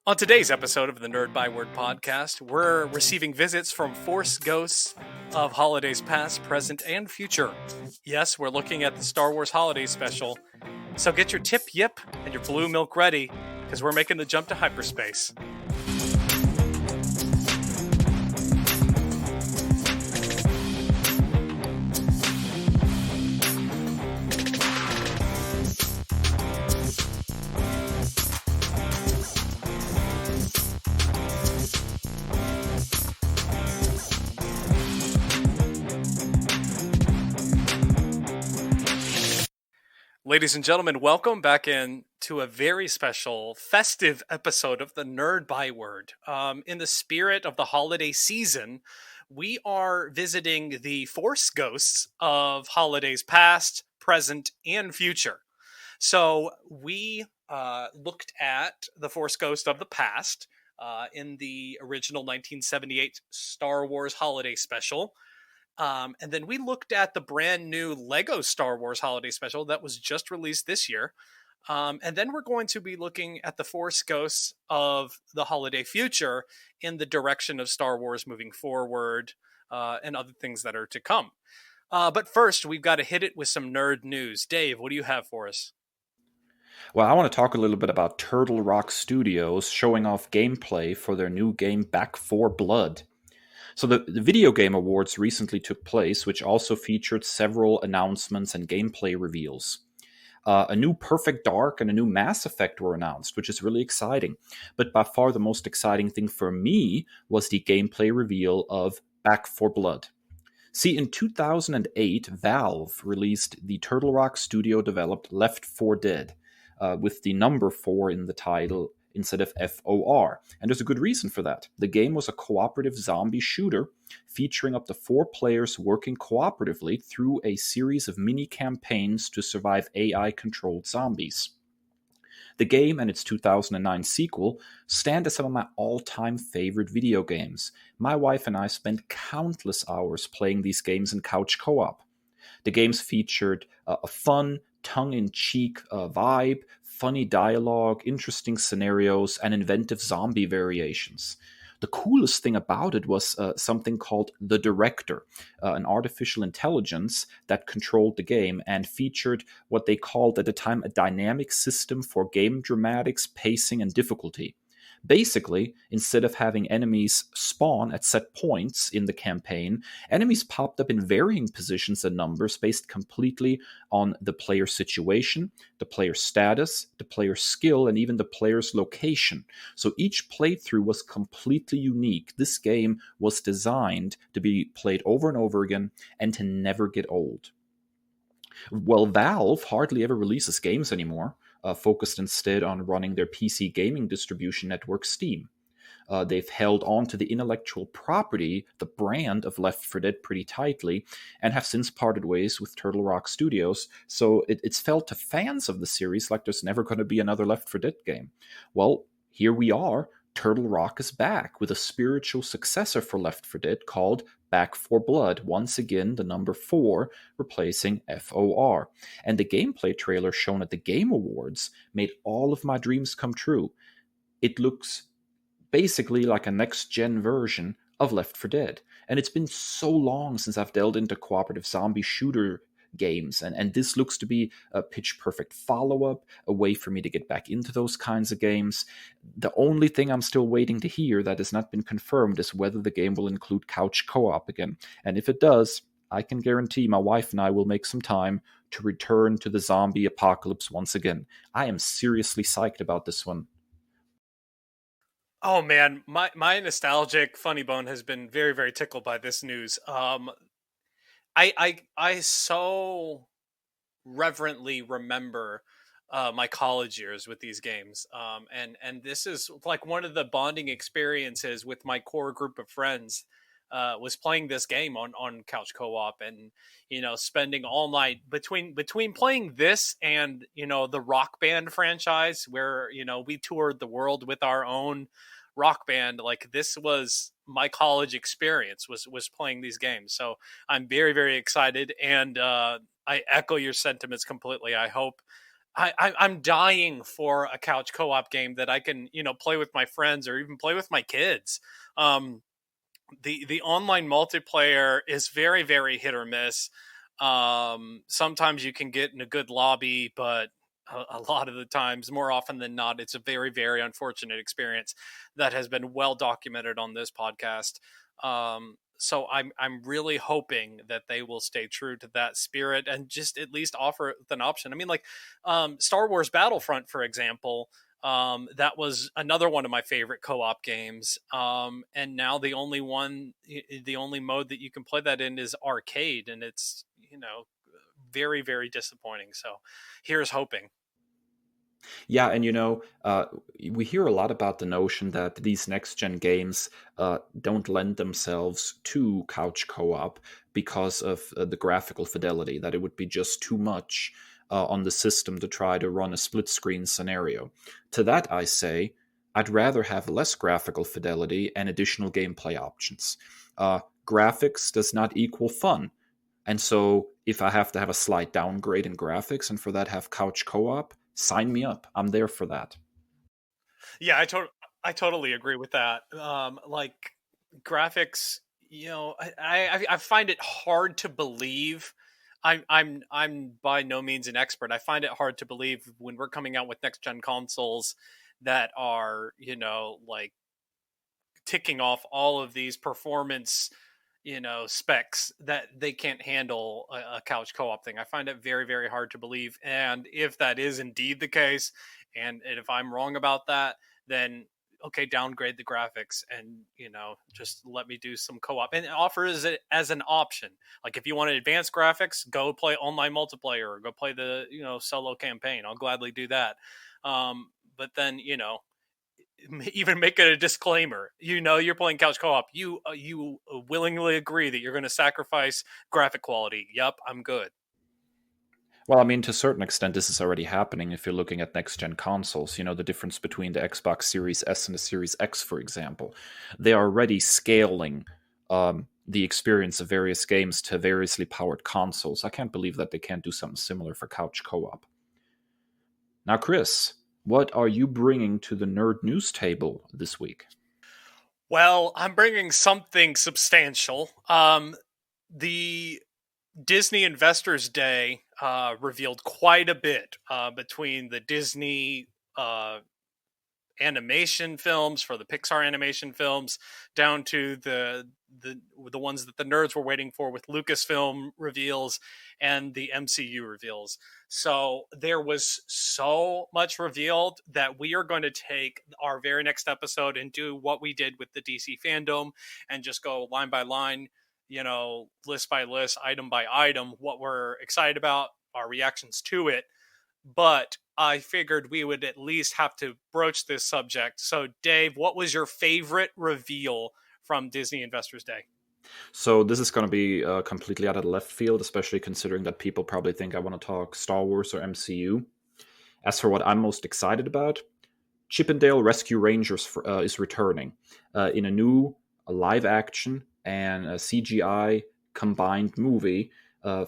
On today's episode of the Nerd Byword podcast, we're receiving visits from Force ghosts of holidays past, present, and future. Yes, we're looking at the Star Wars Holiday Special, so get your tip yip and your blue milk ready, because we're making the jump to hyperspace. Ladies and gentlemen, welcome back to a very special festive episode of the Nerd Byword. In the spirit of the holiday season, we are visiting the Force ghosts of holidays past, present, and future. So we looked at the Force ghost of the past in the original 1978 Star Wars Holiday Special. And then we looked at the brand new Lego Star Wars Holiday Special that was just released this year. And then we're going to be looking at the Force ghosts of the holiday future in the direction of Star Wars moving forward and other things that are to come. But first, we've got to hit it with some nerd news. Dave, what do you have for us? Well, I want to talk a little bit about Turtle Rock Studios showing off gameplay for their new game Back 4 Blood. So the Video Game Awards recently took place, which also featured several announcements and gameplay reveals. A new Perfect Dark and a new Mass Effect were announced, which is really exciting. But by far the most exciting thing for me was the gameplay reveal of Back 4 Blood. See, in 2008, Valve released the Turtle Rock Studio-developed Left 4 Dead, with the number 4 in the title instead of FOR. And there's a good reason for that. The game was a cooperative zombie shooter featuring up to 4 players working cooperatively through a series of mini-campaigns to survive AI-controlled zombies. The game and its 2009 sequel stand as some of my all-time favorite video games. My wife and I spent countless hours playing these games in couch co-op. The games featured a fun, tongue-in-cheek vibe, funny dialogue, interesting scenarios, and inventive zombie variations. The coolest thing about it was something called the Director, an artificial intelligence that controlled the game and featured what they called at the time a dynamic system for game dramatics, pacing, and difficulty. Basically, instead of having enemies spawn at set points in the campaign, enemies popped up in varying positions and numbers based completely on the player's situation, the player's status, the player's skill, and even the player's location. So each playthrough was completely unique. This game was designed to be played over and over again and to never get old. Well, Valve hardly ever releases games anymore. Focused instead on running their PC gaming distribution network, Steam. They've held on to the intellectual property, the brand of Left 4 Dead pretty tightly, and have since parted ways with Turtle Rock Studios, so it's felt to fans of the series like there's never going to be another Left 4 Dead game. Well, here we are. Turtle Rock is back with a spiritual successor for Left 4 Dead called Back 4 Blood, once again the number 4 replacing FOR. And the gameplay trailer shown at the Game Awards made all of my dreams come true. It looks basically like a next-gen version of Left 4 Dead. And it's been so long since I've delved into cooperative zombie shooter games, and this looks to be a pitch-perfect follow-up, a way for me to get back into those kinds of games. The only thing I'm still waiting to hear that has not been confirmed is whether the game will include couch co-op again. And if it does, I can guarantee my wife and I will make some time to return to the zombie apocalypse once again. I am seriously psyched about this one. Oh man, my nostalgic funny bone has been very, very tickled by this news. I so reverently remember my college years with these games, and this is like one of the bonding experiences with my core group of friends. Was playing this game on couch co-op, and spending all night between playing this and the Rock Band franchise, where we toured the world with our own rock band. Like, this was my college experience, was playing these games. So I'm very, very excited, and I echo your sentiments completely. I hope I'm dying for a couch co-op game that I can, play with my friends or even play with my kids. Um, the online multiplayer is very, very hit or miss. Sometimes you can get in a good lobby, but a lot of the times, more often than not, it's a very, very unfortunate experience that has been well documented on this podcast. So I'm really hoping that they will stay true to that spirit and just at least offer an option. I mean, like Star Wars Battlefront, for example. That was another one of my favorite co-op games. And now the only mode that you can play that in is arcade, and it's very, very disappointing. So here's hoping. Yeah, and we hear a lot about the notion that these next gen games don't lend themselves to couch co op because of the graphical fidelity, that it would be just too much on the system to try to run a split screen scenario. To that, I say, I'd rather have less graphical fidelity and additional gameplay options. Graphics does not equal fun. And so if I have to have a slight downgrade in graphics and for that have couch co-op, sign me up. I'm there for that. Yeah, I totally agree with that. Like graphics, I find it hard to believe. I'm by no means an expert. I find it hard to believe when we're coming out with next gen consoles that are, like ticking off all of these performance, specs that they can't handle a couch co-op thing. I find it very, very hard to believe. And if that is indeed the case, and if I'm wrong about that, then okay, downgrade the graphics and just let me do some co-op and offer it as an option. Like if you want advanced graphics, go play online multiplayer or go play the solo campaign. I'll gladly do that. But then even make it a disclaimer. You're playing couch co-op. You willingly agree that you're going to sacrifice graphic quality. Yep, I'm good. Well, I mean, to a certain extent, this is already happening if you're looking at next gen consoles. The difference between the Xbox Series S and the Series X, for example. They are already scaling the experience of various games to variously powered consoles. I can't believe that they can't do something similar for couch co op. Now, Chris, what are you bringing to the Nerd News table this week? Well, I'm bringing something substantial. The Disney Investors Day revealed quite a bit between the Disney animation films for the Pixar animation films down to the ones that the nerds were waiting for with Lucasfilm reveals and the MCU reveals. So there was so much revealed that we are going to take our very next episode and do what we did with the DC fandom and just go line by line, list by list, item by item, what we're excited about, our reactions to it. But I figured we would at least have to broach this subject. So, Dave, what was your favorite reveal from Disney Investors Day? So this is going to be completely out of the left field, especially considering that people probably think I want to talk Star Wars or MCU. As for what I'm most excited about, Chip 'n Dale Rescue Rangers is returning in a new live action and a CGI combined movie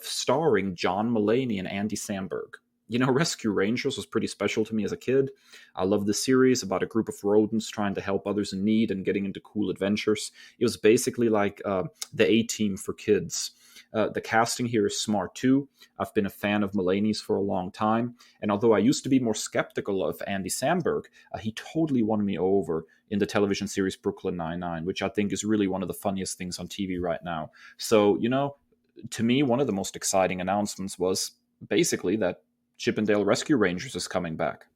starring John Mulaney and Andy Samberg. Rescue Rangers was pretty special to me as a kid. I love the series about a group of rodents trying to help others in need and getting into cool adventures. It was basically like the A-Team for kids. The casting here is smart too. I've been a fan of Mulaney's for a long time, and although I used to be more skeptical of Andy Samberg, he totally won me over in the television series Brooklyn Nine-Nine, which I think is really one of the funniest things on TV right now. So, to me, one of the most exciting announcements was basically that Chip 'n Dale Rescue Rangers is coming back.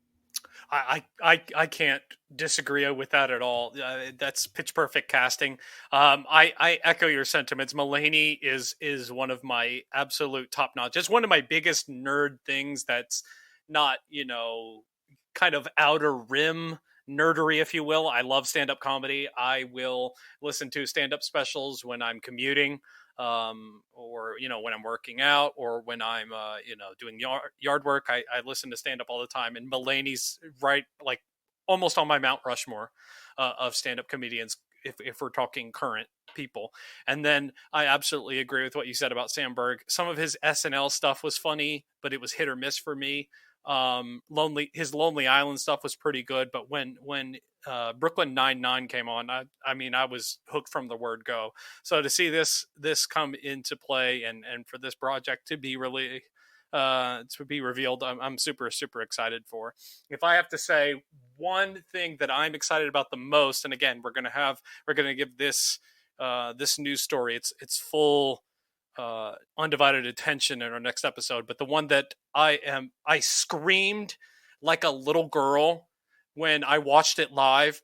I can't disagree with that at all. That's pitch perfect casting. I echo your sentiments. Mulaney is one of my absolute top notch. Just one of my biggest nerd things that's not kind of outer rim nerdery, if you will. I love stand up comedy. I will listen to stand up specials when I'm commuting, or when I'm working out, or when I'm doing yard work. I listen to stand up all the time, and Mulaney's right, like almost on my Mount Rushmore of stand up comedians. If we're talking current people. And then I absolutely agree with what you said about Samberg. Some of his SNL stuff was funny, but it was hit or miss for me. Lonely Island stuff was pretty good, but when Brooklyn Nine-Nine came on, I mean, I was hooked from the word go. So to see this come into play and for this project to be really to be revealed, I'm super super excited for. If I have to say one thing that I'm excited about the most, and again, we're gonna give this news story its full undivided attention in our next episode. But the one that I screamed like a little girl when I watched it live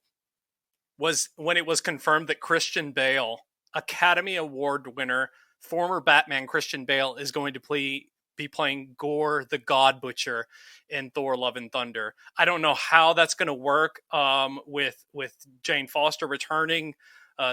was when it was confirmed that Christian Bale, Academy Award winner, former Batman Christian Bale, is going to be playing Gore the God Butcher in Thor: Love and Thunder. I don't know how that's going to work with Jane Foster returning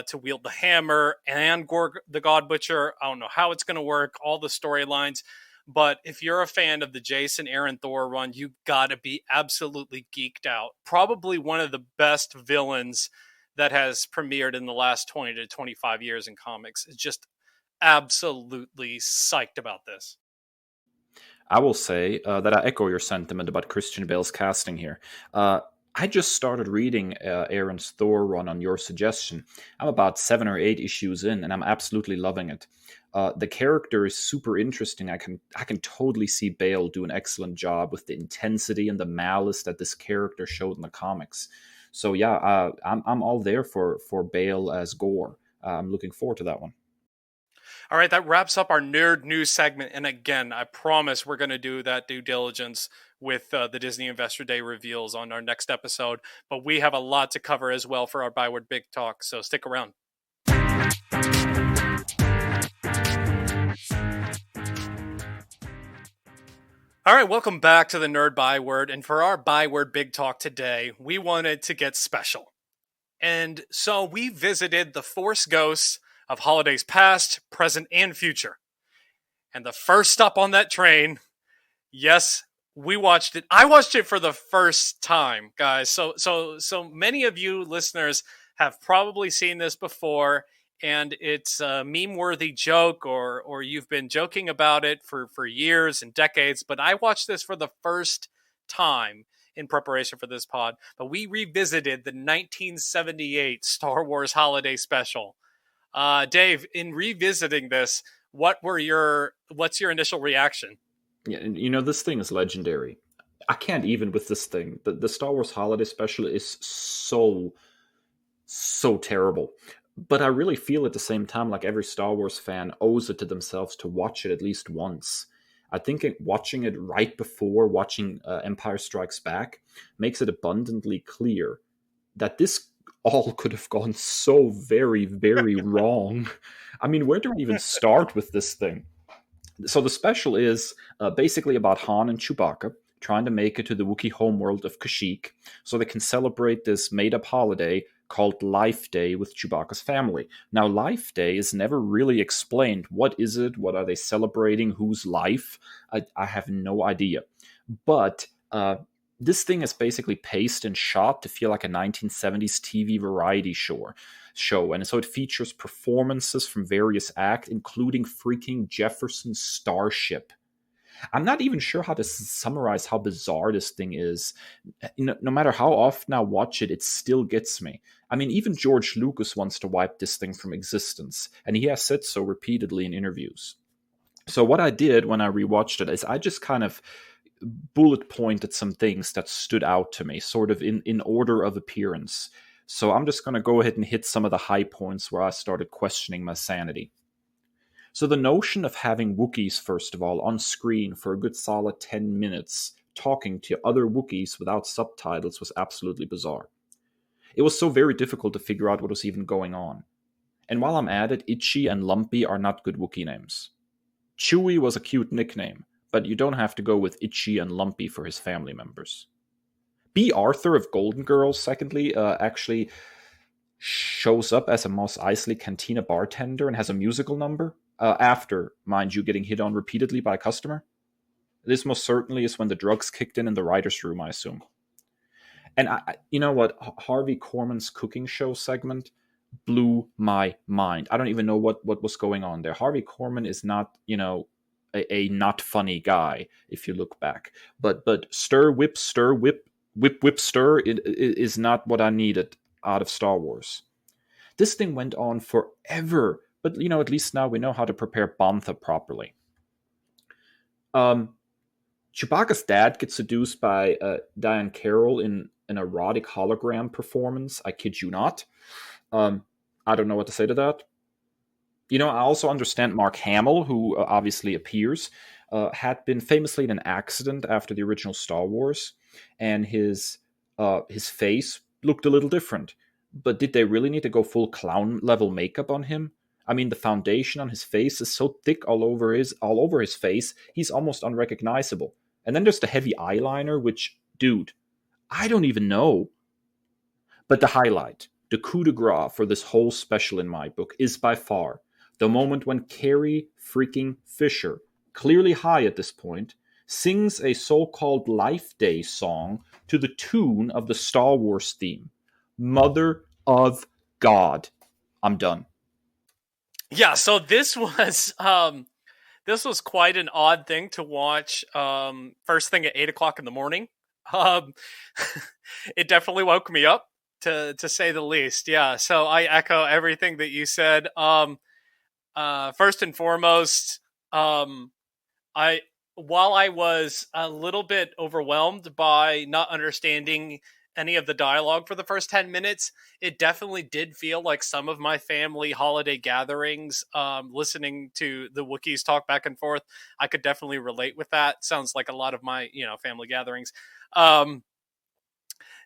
to wield the hammer and Gore the God Butcher. I don't know how it's going to work, all the storylines. But if you're a fan of the Jason Aaron Thor run, you got to be absolutely geeked out. Probably one of the best villains that has premiered in the last 20 to 25 years in comics. It's just absolutely psyched about this. I will say that I echo your sentiment about Christian Bale's casting here. I just started reading Aaron's Thor run on your suggestion. I'm about 7 or 8 issues in, and I'm absolutely loving it. The character is super interesting. I can totally see Bale do an excellent job with the intensity and the malice that this character showed in the comics. So yeah, I'm all there for Bale as Gore. I'm looking forward to that one. All right, that wraps up our nerd news segment. And again, I promise we're going to do that due diligence with the Disney Investor Day reveals on our next episode. But we have a lot to cover as well for our Byword Big Talk, so stick around. All right, welcome back to the Nerd Byword. And for our Byword Big Talk today, we wanted to get special. And so we visited the Force Ghosts of holidays past, present, and future. And the first stop on that train, yes, we watched it. I watched it for the first time, guys. So many of you listeners have probably seen this before, and it's a meme-worthy joke, or you've been joking about it for years and decades. But I watched this for the first time in preparation for this pod. But we revisited the 1978 Star Wars Holiday Special. Dave, in revisiting this, what's your initial reaction? Yeah, and this thing is legendary. I can't even with this thing. The Star Wars Holiday Special is so terrible. But I really feel at the same time like every Star Wars fan owes it to themselves to watch it at least once. I think watching it right before watching Empire Strikes Back makes it abundantly clear that this all could have gone so very, very wrong. I mean, where do we even start with this thing? So the special is basically about Han and Chewbacca trying to make it to the Wookiee homeworld of Kashyyyk so they can celebrate this made-up holiday called Life Day with Chewbacca's family. Now, Life Day is never really explained. What is it? What are they celebrating? Whose life? I have no idea. But this thing is basically paced and shot to feel like a 1970s TV variety show. And so it features performances from various acts, including freaking Jefferson's Starship. I'm not even sure how to summarize how bizarre this thing is. No matter how often I watch it, it still gets me. I mean, even George Lucas wants to wipe this thing from existence, and he has said so repeatedly in interviews. So what I did when I rewatched it is I just kind of bullet pointed some things that stood out to me, sort of in order of appearance. So I'm just going to go ahead and hit some of the high points where I started questioning my sanity. So the notion of having Wookiees, first of all, on screen for a good solid 10 minutes, talking to other Wookiees without subtitles was absolutely bizarre. It was so very difficult to figure out what was even going on. And while I'm at it, Itchy and Lumpy are not good Wookiee names. Chewie was a cute nickname, but you don't have to go with Itchy and Lumpy for his family members. B. Arthur of Golden Girls, secondly, actually shows up as a Mos Eisley Cantina bartender and has a musical number, after, mind you, getting hit on repeatedly by a customer. This most certainly is when the drugs kicked in the writer's room, I assume. And you know what? Harvey Korman's cooking show segment blew my mind. I don't even know what was going on there. Harvey Korman is not, a not funny guy if you look back. But stir whip whip whip stir is not what I needed out of Star Wars. This thing went on forever, but at least now we know how to prepare bantha properly. Um, Chewbacca's dad gets seduced by Diane Carroll in an erotic hologram performance. I kid you not. I don't know what to say to that. I also understand Mark Hamill, who obviously appears, had been famously in an accident after the original Star Wars, and his face looked a little different. But did they really need to go full clown level makeup on him? I mean, the foundation on his face is so thick all over his face, he's almost unrecognizable. And then there's the heavy eyeliner, which, dude, I don't even know. But the highlight, the coup de grace for this whole special in my book, is by far the moment when Carrie freaking Fisher, clearly high at this point, sings a so-called Life Day song to the tune of the Star Wars theme. Mother of God. I'm done. Yeah, so this was quite an odd thing to watch. First thing at 8 o'clock in the morning. Um, it definitely woke me up, to say the least. Yeah, so I echo everything that you said. First and foremost, I while I was a little bit overwhelmed by not understanding any of the dialogue for the first 10 minutes, it definitely did feel like some of my family holiday gatherings, listening to the Wookiees talk back and forth. I could definitely relate with that. Sounds like a lot of my, family gatherings. Um,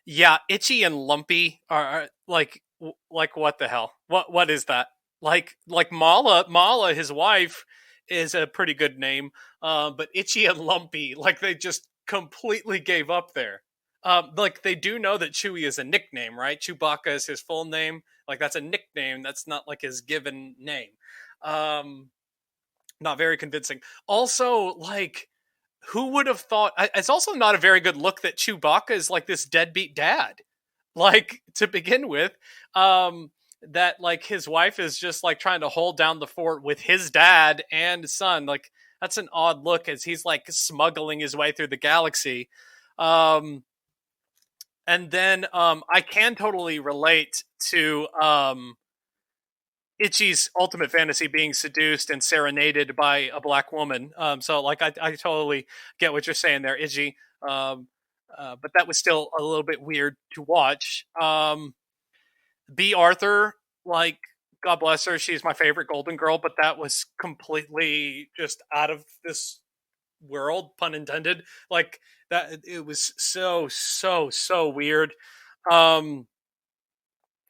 yeah, Itchy and Lumpy are like what the hell? What is that? Like Mala, his wife, is a pretty good name. But Itchy and Lumpy, like they just completely gave up there. Like they do know that Chewie is a nickname, right? Chewbacca is his full name. Like that's a nickname. That's not like his given name. Um, Not very convincing. Also, like, who would have thought? It's also not a very good look that Chewbacca is like this deadbeat dad. Like to begin with, that like his wife is just like trying to hold down the fort with his dad and son. Like that's an odd look as he's like smuggling his way through the galaxy. Um, and then I can totally relate to Itchy's ultimate fantasy being seduced and serenaded by a black woman. So like I totally get what you're saying there, Itchy. Um, but that was still a little bit weird to watch. B. Arthur, like God bless her, she's my favorite Golden Girl, but that was completely just out of this world, pun intended. Like that, it was so weird. Um,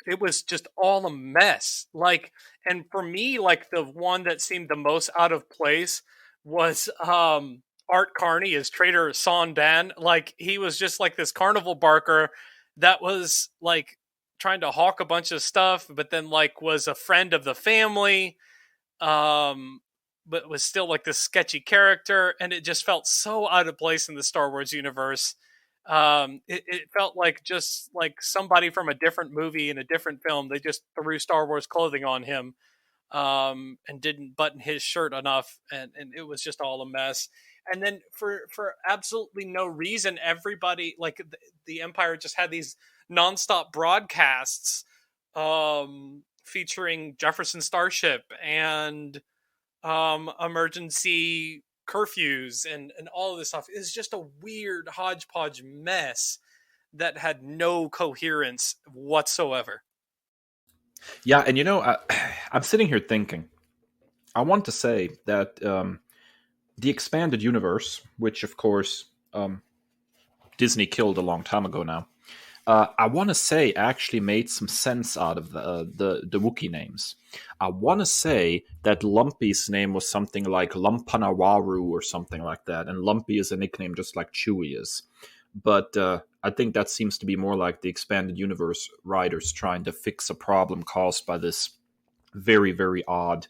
it was just all a mess. Like, and for me, like the one that seemed the most out of place was Art Carney as Trader Son Dan. Like he was just like this carnival barker that was like trying to hawk a bunch of stuff, but then like was a friend of the family. Um but was still like this sketchy character, and it just felt so out of place in the Star Wars universe. It felt like just like somebody from a different movie in a different film. They just threw Star Wars clothing on him, and didn't button his shirt enough, and it was just all a mess. And then for absolutely no reason, everybody like the Empire just had these nonstop broadcasts, featuring Jefferson Starship and emergency curfews and all of this stuff. Is just a weird hodgepodge mess that had no coherence whatsoever. Yeah, and I'm sitting here thinking, I want to say that the expanded universe, which of course Disney killed a long time ago now, I want to say actually made some sense out of the Wookiee names. I want to say that Lumpy's name was something like Lumpanawaru or something like that, and Lumpy is a nickname just like Chewie is. But I think that seems to be more like the expanded universe writers trying to fix a problem caused by this very, very odd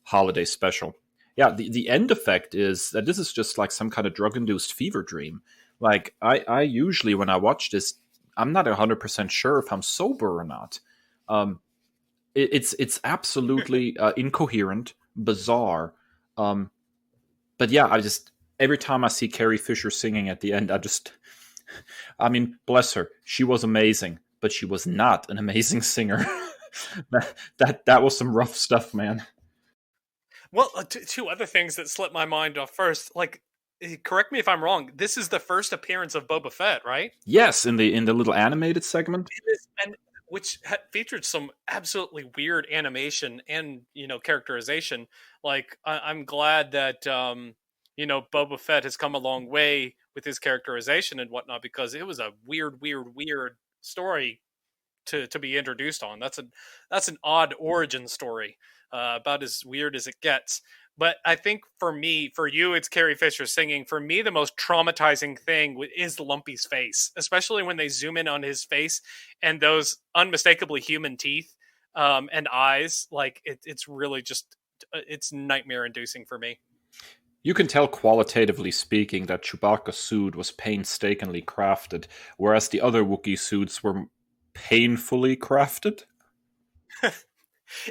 holiday special. Yeah, the end effect is that this is just like some kind of drug induced fever dream. Like, I usually, when I watch this, I'm not 100% sure if I'm sober or not. Um, it's absolutely incoherent, bizarre. Um, But yeah, every time I see Carrie Fisher singing at the end, I mean, bless her, she was amazing, but she was not an amazing singer. That was some rough stuff, man. Well, two other things that slipped my mind off first. Like, correct me if I'm wrong. This is the first appearance of Boba Fett, right? Yes, in the little animated segment. And which featured some absolutely weird animation and characterization. Like, I'm glad that Boba Fett has come a long way with his characterization and whatnot, because it was a weird story to be introduced on. That's an odd origin story, about as weird as it gets. But I think for you, it's Carrie Fisher singing. For me, the most traumatizing thing is Lumpy's face, especially when they zoom in on his face and those unmistakably human teeth, and eyes. Like it's really just it's nightmare inducing for me. You can tell qualitatively speaking that Chewbacca's suit was painstakingly crafted, whereas the other Wookiee suits were painfully crafted.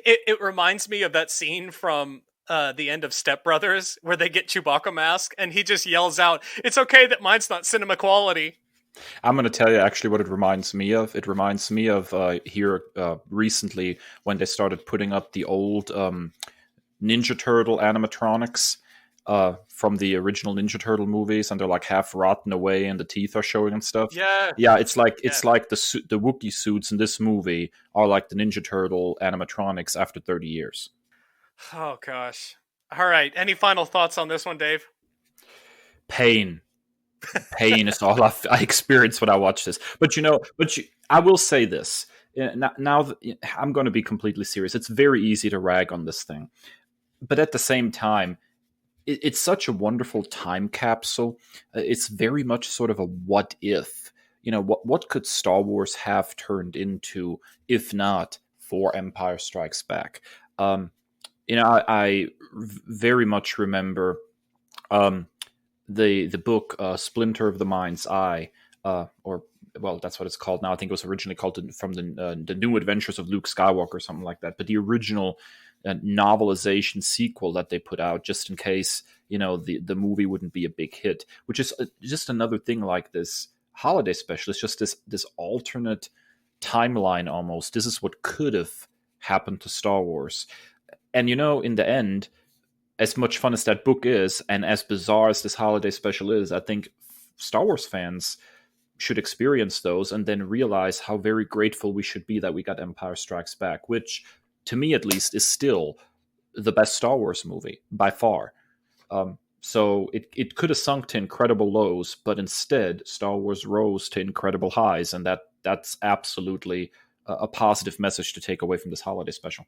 It reminds me of that scene from the end of Step Brothers where they get Chewbacca mask and he just yells out, "It's okay that mine's not cinema quality." I'm going to tell you actually what it reminds me of. It reminds me of here recently when they started putting up the old Ninja Turtle animatronics from the original Ninja Turtle movies, and they're like half rotten away, and the teeth are showing and stuff. Yeah, Yeah, it's like the Wookiee suits in this movie are like the Ninja Turtle animatronics after 30 years. oh gosh. All right. Any final thoughts on this one, Dave? Pain, pain is all I experience when I watch this. But I will say this. Now I'm going to be completely serious. It's very easy to rag on this thing, but at the same time, it's such a wonderful time capsule. It's very much sort of a what if. What could Star Wars have turned into if not for Empire Strikes Back? I very much remember the book Splinter of the Mind's Eye, or well, that's what it's called now. I think it was originally called from the New Adventures of Luke Skywalker, or something like that. But the original novelization sequel that they put out, just in case the movie wouldn't be a big hit, which is just another thing like this holiday special. It's just this alternate timeline almost. This is what could have happened to Star Wars. And in the end, as much fun as that book is, and as bizarre as this holiday special is, I think Star Wars fans should experience those and then realize how very grateful we should be that we got Empire Strikes Back, which, to me at least, is still the best Star Wars movie by far. So it could have sunk to incredible lows, but instead Star Wars rose to incredible highs, and that's absolutely a positive message to take away from this holiday special.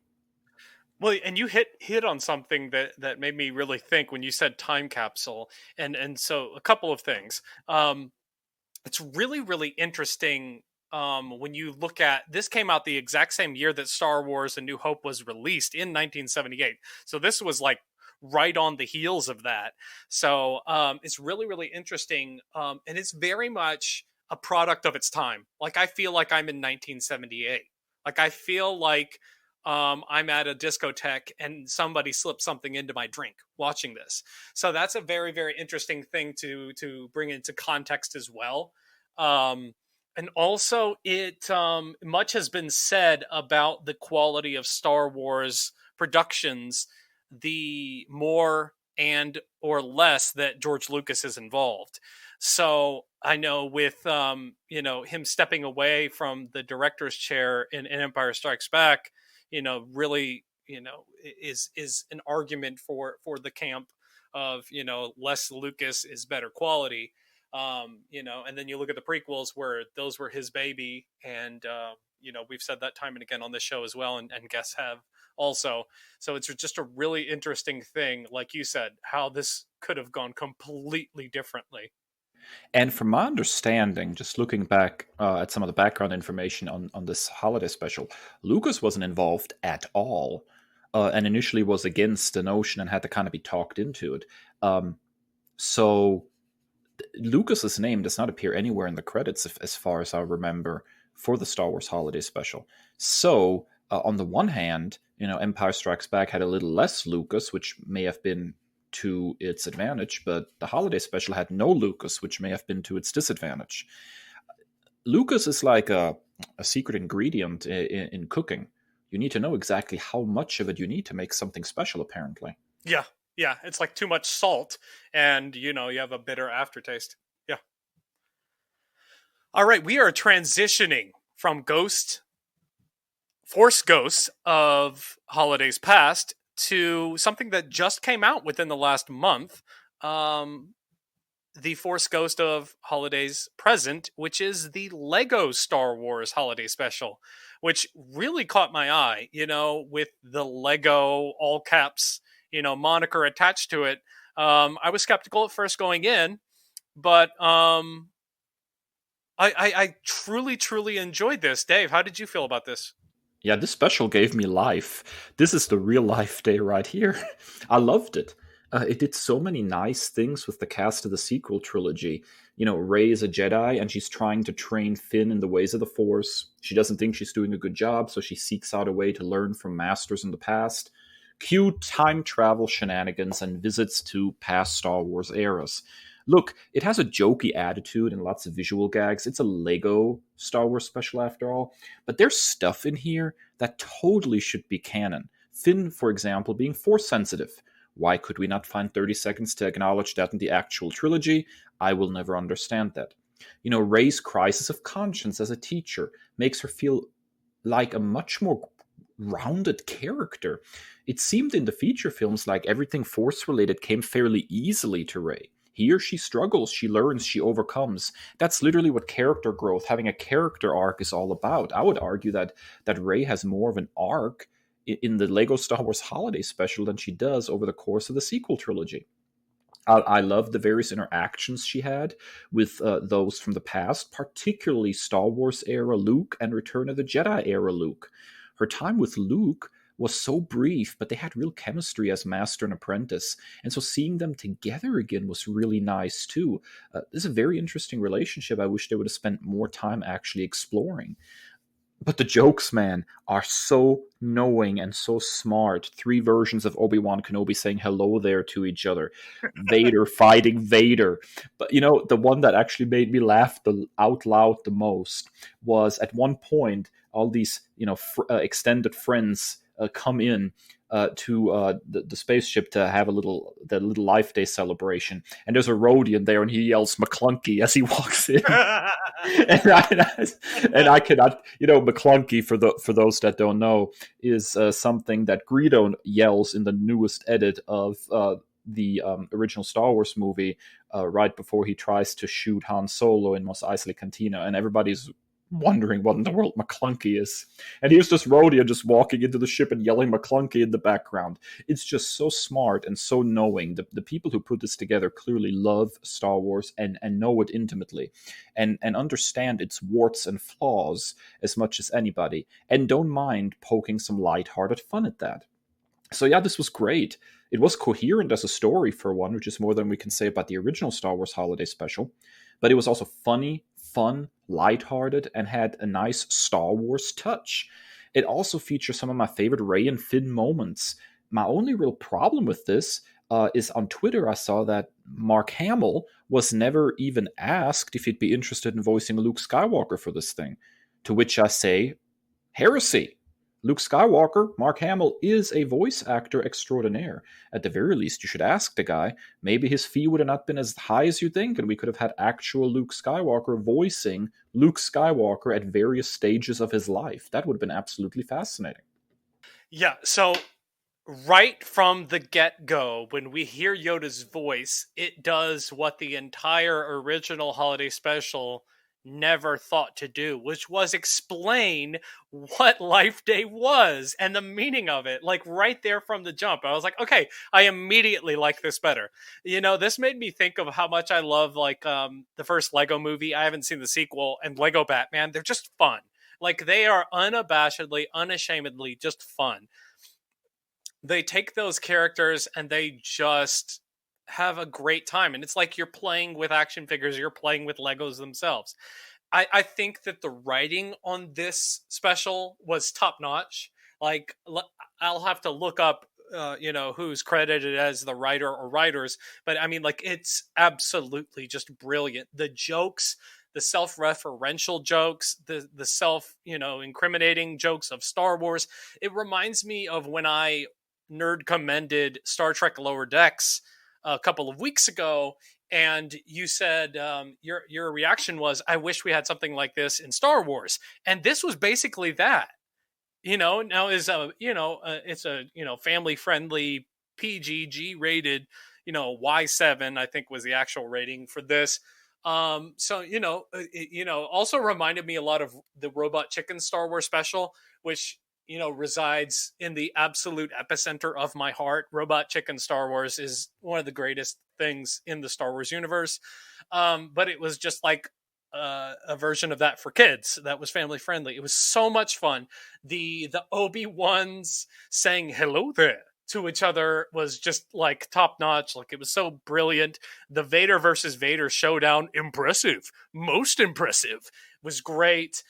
Well, and you hit on something that made me really think when you said time capsule, and so a couple of things. It's really interesting when you look at this. Came out the exact same year that Star Wars: A New Hope was released in 1978. So this was like right on the heels of that. So it's really interesting, and it's very much a product of its time. Like I feel like I'm in 1978. Like I feel like I'm at a discotheque and somebody slipped something into my drink watching this. So that's a very interesting thing to bring into context as well. And also, it much has been said about the quality of Star Wars productions, the more and or less that George Lucas is involved. So I know with him stepping away from the director's chair in Empire Strikes Back, really, is an argument for the camp of, less Lucas is better quality. And then you look at the prequels where those were his baby. And, we've said that time and again on this show as well. And guests have also. So it's just a really interesting thing, like you said, how this could have gone completely differently. And from my understanding, just looking back at some of the background information on this holiday special, Lucas wasn't involved at all, and initially was against the notion and had to kind of be talked into it. So Lucas's name does not appear anywhere in the credits, as far as I remember, for the Star Wars holiday special. So on the one hand, Empire Strikes Back had a little less Lucas, which may have been to its advantage, but the holiday special had no Lucas, which may have been to its disadvantage. Lucas is like a secret ingredient in cooking. You need to know exactly how much of it you need to make something special, apparently. Yeah, yeah, it's like too much salt, and you have a bitter aftertaste. Yeah. All right, we are transitioning from Force Ghosts of holidays past to something that just came out within the last month. The Force Ghost of holidays present, which is the Lego Star Wars holiday special, which really caught my eye, with the Lego all caps, moniker attached to it. I was skeptical at first going in, but I truly, truly enjoyed this. Dave, how did you feel about this? Yeah, this special gave me life. This is the real life day right here. I loved it. It did so many nice things with the cast of the sequel trilogy. Rey is a Jedi and she's trying to train Finn in the ways of the Force. She doesn't think she's doing a good job, so she seeks out a way to learn from masters in the past. Cue time travel shenanigans and visits to past Star Wars eras. Look, it has a jokey attitude and lots of visual gags. It's a Lego Star Wars special after all. But there's stuff in here that totally should be canon. Finn, for example, being force sensitive. Why could we not find 30 seconds to acknowledge that in the actual trilogy? I will never understand that. Rey's crisis of conscience as a teacher makes her feel like a much more rounded character. It seemed in the feature films like everything force related came fairly easily to Rey. Here she struggles, she learns, she overcomes. That's literally what character growth, having a character arc is all about. I would argue that Rey has more of an arc in the Lego Star Wars Holiday Special than she does over the course of the sequel trilogy. I love the various interactions she had with those from the past, particularly Star Wars era Luke and Return of the Jedi era Luke. Her time with Luke was so brief, but they had real chemistry as master and apprentice. And so seeing them together again was really nice too. This is a very interesting relationship I wish they would have spent more time actually exploring. But the jokes, man, are so knowing and so smart. 3 versions of Obi-Wan Kenobi saying hello there to each other. Vader fighting Vader. But, the one that actually made me laugh out loud the most was at one point, all these, extended friends come in to the spaceship to have the little Life Day celebration, and there's a Rodian there, and he yells McClunky as he walks in, and I cannot, McClunky for those that don't know is something that Greedo yells in the newest edit of the original Star Wars movie, right before he tries to shoot Han Solo in Mos Eisley Cantina, and everybody's wondering what in the world McClunky is. And here's this Rodian just walking into the ship and yelling McClunky in the background. It's just so smart and so knowing. The people who put this together clearly love Star Wars and know it intimately and understand its warts and flaws as much as anybody, and don't mind poking some lighthearted fun at that. So yeah, this was great. It was coherent as a story for one, which is more than we can say about the original Star Wars Holiday Special. But it was also funny, fun, lighthearted, and had a nice Star Wars touch. It also features some of my favorite Rey and Finn moments. My only real problem with this is on Twitter I saw that Mark Hamill was never even asked if he'd be interested in voicing Luke Skywalker for this thing. To which I say, heresy. Luke Skywalker, Mark Hamill, is a voice actor extraordinaire. At the very least, you should ask the guy. Maybe his fee would have not been as high as you think, and we could have had actual Luke Skywalker voicing Luke Skywalker at various stages of his life. That would have been absolutely fascinating. Yeah, so right from the get-go, when we hear Yoda's voice, it does what the entire original holiday special never thought to do, which was explain what Life Day was and the meaning of it, like right there from the jump. I was like, okay, I immediately like this better. This made me think of how much I love the first Lego movie. I haven't seen the sequel, and Lego Batman. They're just fun. Like, they are unabashedly, unashamedly just fun. They take those characters and they just have a great time, and it's like you're playing with action figures, you're playing with Legos themselves. I think that the writing on this special was top notch. Like, I'll have to look up who's credited as the writer or writers, but I mean, like, it's absolutely just brilliant. The jokes, the self-referential jokes, the self, incriminating jokes of Star Wars. It reminds me of when I nerd commended Star Trek Lower Decks a couple of weeks ago, and you said, your reaction was, "I wish we had something like this in Star Wars," and this was basically that. Now is it's a family friendly PGG rated, Y7, I think was the actual rating for this. So also reminded me a lot of the Robot Chicken Star Wars special, which resides in the absolute epicenter of my heart. Robot Chicken Star Wars is one of the greatest things in the Star Wars universe. But it was just like a version of that for kids that was family friendly. It was so much fun. The Obi-Wans saying hello there to each other was just like top notch. Like, it was so brilliant. The Vader versus Vader showdown, impressive, most impressive, was great.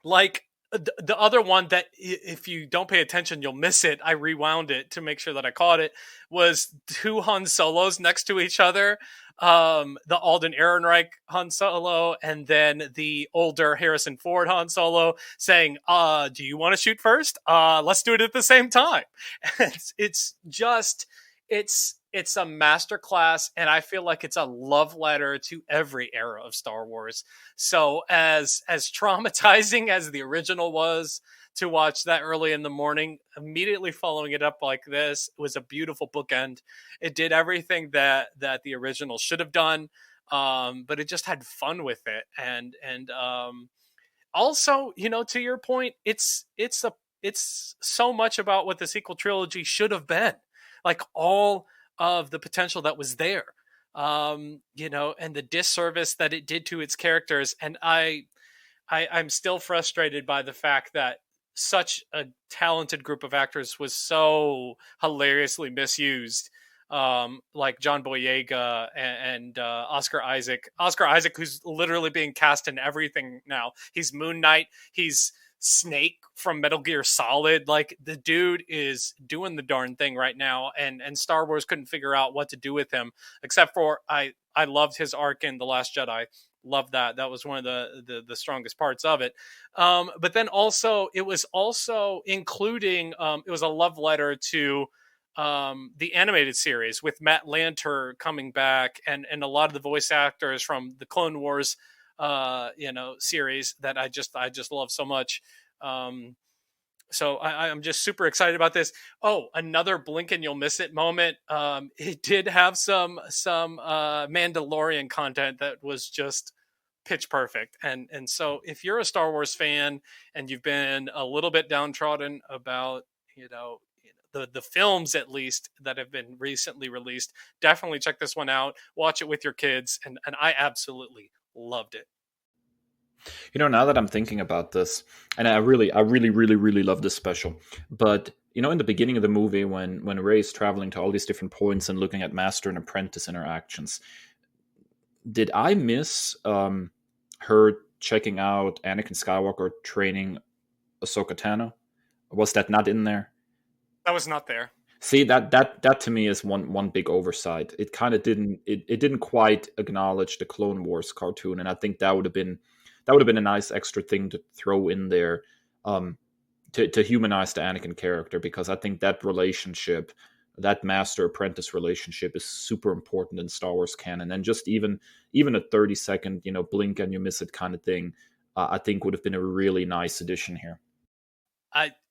Like, the other one that, if you don't pay attention, you'll miss it. I rewound it to make sure that I caught it. Was two Han Solos next to each other. The Alden Ehrenreich Han Solo, and then the older Harrison Ford Han Solo saying, "Do you want to shoot first? Let's do it at the same time." It's just, it's a masterclass, and I feel like it's a love letter to every era of Star Wars. So as traumatizing as the original was to watch that early in the morning, immediately following it up like this was a beautiful bookend. It did everything that the original should have done, but it just had fun with it. And also, to your point, it's so much about what the sequel trilogy should have been. Like, all of the potential that was there, and the disservice that it did to its characters. And I'm still frustrated by the fact that such a talented group of actors was so hilariously misused. Like John Boyega and Oscar Isaac. Oscar Isaac, who's literally being cast in everything now. He's Moon Knight. He's Snake from Metal Gear Solid. Like, the dude is doing the darn thing right now, and Star Wars couldn't figure out what to do with him, except for I loved his arc in The Last Jedi. Loved that. That was one of the strongest parts of it. But then also, it was also including, it was a love letter to the animated series with Matt Lanter coming back, and a lot of the voice actors from the Clone Wars series that I just love so much. So I'm just super excited about this. Oh, another blink and you'll miss it moment. It did have some Mandalorian content that was just pitch perfect. And so if you're a Star Wars fan and you've been a little bit downtrodden about, the films, at least, that have been recently released, definitely check this one out. Watch it with your kids. And I absolutely loved it. Now that I'm thinking about this, and I really love this special, but in the beginning of the movie, when Rey's traveling to all these different points and looking at master and apprentice interactions, did I miss her checking out Anakin Skywalker training Ahsoka Tano? Was that not in there? That was not there. See, that to me is one big oversight. It kind of didn't quite acknowledge the Clone Wars cartoon, and I think that would have been a nice extra thing to throw in there, to humanize the Anakin character, because I think that relationship, that master apprentice relationship, is super important in Star Wars canon. And just even a 30-second blink and you miss it kind of thing, I think would have been a really nice addition here.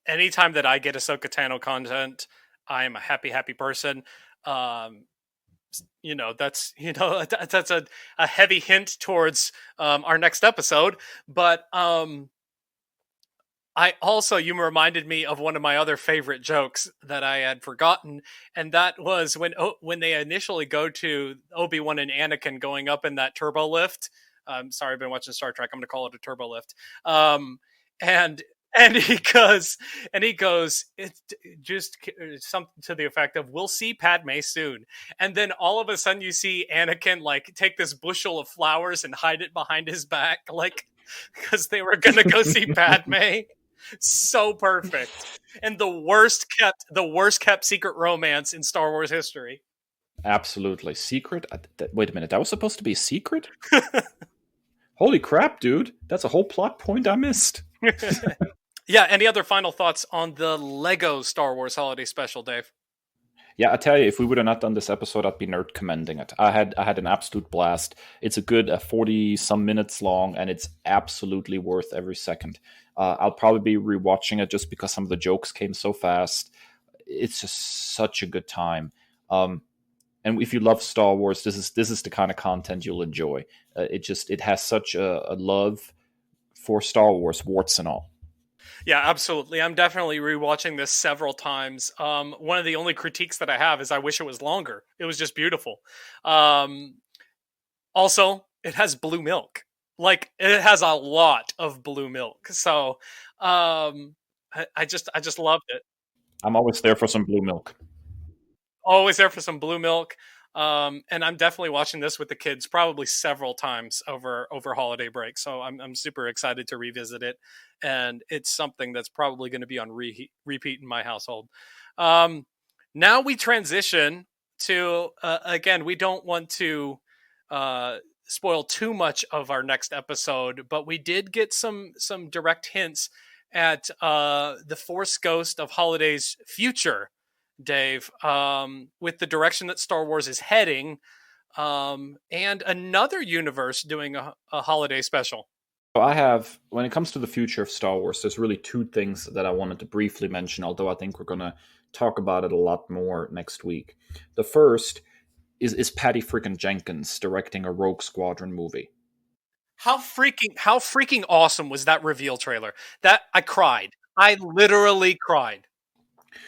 Anytime that I get Ahsoka Tano content, I am a happy person. That's a heavy hint towards our next episode. But I also, you reminded me of one of my other favorite jokes that I had forgotten, and that was when they initially go to Obi-Wan and Anakin going up in that turbo lift. Sorry, I've been watching Star Trek. I'm going to call it a turbo lift. And he goes, it's just something to the effect of, "We'll see Padme soon." And then all of a sudden you see Anakin take this bushel of flowers and hide it behind his back, because they were going to go see Padme. So perfect. And the worst kept secret romance in Star Wars history. Absolutely. Secret? Wait a minute. That was supposed to be a secret? Holy crap, dude. That's a whole plot point I missed. Yeah, any other final thoughts on the Lego Star Wars Holiday Special, Dave? Yeah, I tell you, if we would have not done this episode, I'd be nerd commending it. I had an absolute blast. It's a good 40 some minutes long, and it's absolutely worth every second. I'll probably be rewatching it just because some of the jokes came so fast. It's just such a good time. Um, and if you love Star Wars, this is the kind of content you'll enjoy. It has such a love for Star Wars, warts and all. Yeah, absolutely. I'm definitely rewatching this several times. One of the only critiques that I have is I wish it was longer. It was just beautiful. Um, Also, it has blue milk. Like it has a lot of blue milk. So I just loved it. I'm always there for some blue milk. Always there for some blue milk. And I'm definitely watching this with the kids probably several times over holiday break. So I'm super excited to revisit it, and it's something that's probably going to be on repeat in my household. Um, Now we transition to again. We don't want to uh, spoil too much of our next episode, but we did get some direct hints at the Force Ghost of Holiday's future, Dave, with the direction that Star Wars is heading, and another universe doing a holiday special. So I have, when it comes to the future of Star Wars, there's really two things that I wanted to briefly mention, although I think we're going to talk about it a lot more next week. The first is Patty freaking Jenkins directing a Rogue Squadron movie. How freaking awesome was that reveal trailer? That I cried. I literally cried.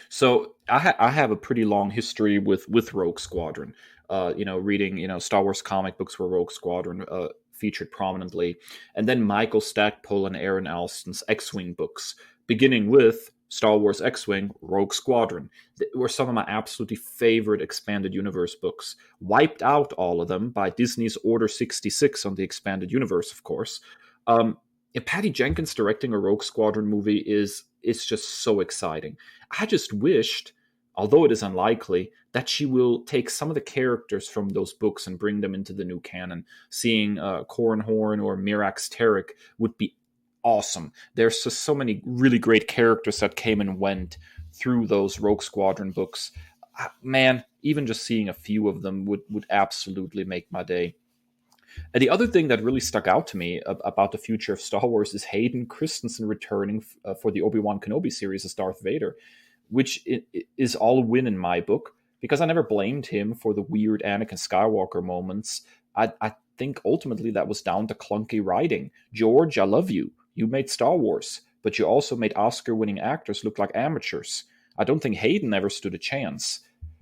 So I have a pretty long history with Rogue Squadron. Reading Star Wars comic books where Rogue Squadron featured prominently, and then Michael Stackpole and Aaron Alston's X-wing books, beginning with Star Wars X-wing, Rogue Squadron, were some of my absolutely favorite expanded universe books. Wiped out all of them by Disney's Order 66 on the expanded universe, of course. Um, Patty Jenkins directing a Rogue Squadron movie is just so exciting. I just wished, although it is unlikely, that she will take some of the characters from those books and bring them into the new canon. Seeing Corran Horn or Mirax Tarek would be awesome. There's just so many really great characters that came and went through those Rogue Squadron books. Man, even just seeing a few of them would absolutely make my day. And the other thing that really stuck out to me about the future of Star Wars is Hayden Christensen returning for the Obi-Wan Kenobi series as Darth Vader, which is all a win in my book because I never blamed him for the weird Anakin Skywalker moments. I think ultimately that was down to clunky writing. George, I love you. You made Star Wars, but you also made Oscar-winning actors look like amateurs. I don't think Hayden ever stood a chance.